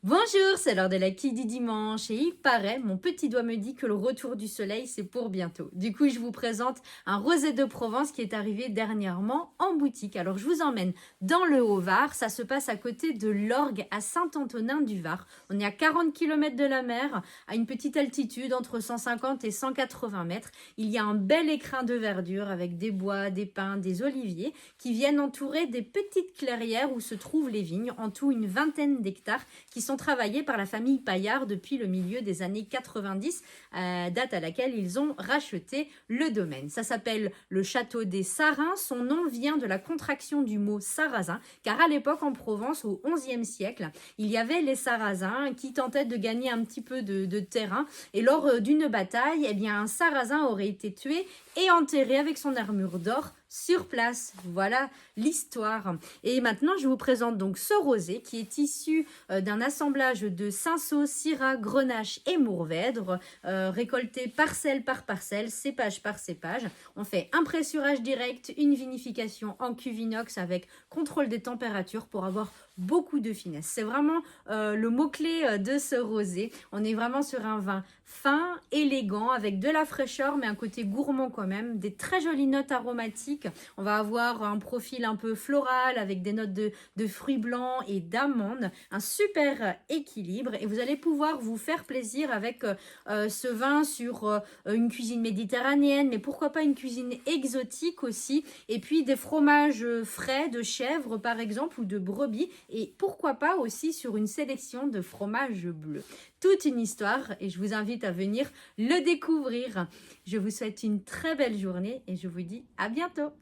Bonjour, c'est l'heure de la qui dit dimanche et il paraît, mon petit doigt me dit que le retour du soleil c'est pour bientôt. Du coup, je vous présente un rosé de Provence qui est arrivé dernièrement en boutique. Alors, je vous emmène dans le Haut-Var, ça se passe à côté de l'Orgue à Saint-Antonin-du-Var. On est à 40 km de la mer, à une petite altitude entre 150 et 180 mètres. Il y a un bel écrin de verdure avec des bois, des pins, des oliviers qui viennent entourer des petites clairières où se trouvent les vignes, en tout une vingtaine d'hectares qui sont travaillés par la famille Paillard depuis le milieu des années 90, date à laquelle ils ont racheté le domaine. Ça s'appelle le château des Sarrains. Son nom vient de la contraction du mot sarrasin, car à l'époque en Provence, au XIe siècle, il y avait les Sarrasins qui tentaient de gagner un petit peu de terrain. Et lors d'une bataille, eh bien, un Sarrasin aurait été tué et enterré avec son armure d'or sur place. Voilà l'histoire. Et maintenant, je vous présente donc ce rosé qui est issu d'un assemblage de cinsault, syrah, grenache et mourvèdre, récolté parcelle par parcelle, cépage par cépage. On fait un pressurage direct, une vinification en cuve inox avec contrôle des températures pour avoir beaucoup de finesse. C'est vraiment le mot-clé de ce rosé. On est vraiment sur un vin fin, élégant, avec de la fraîcheur, mais un côté gourmand quand même, des très jolies notes aromatiques. On va avoir un profil un peu floral avec des notes de fruits blancs et d'amandes, un super équilibre et vous allez pouvoir vous faire plaisir avec ce vin sur une cuisine méditerranéenne, mais pourquoi pas une cuisine exotique aussi, et puis des fromages frais de chèvre par exemple ou de brebis, et pourquoi pas aussi sur une sélection de fromages bleus. Toute une histoire et je vous invite à venir le découvrir. Je vous souhaite une très belle journée et je vous dis à bientôt.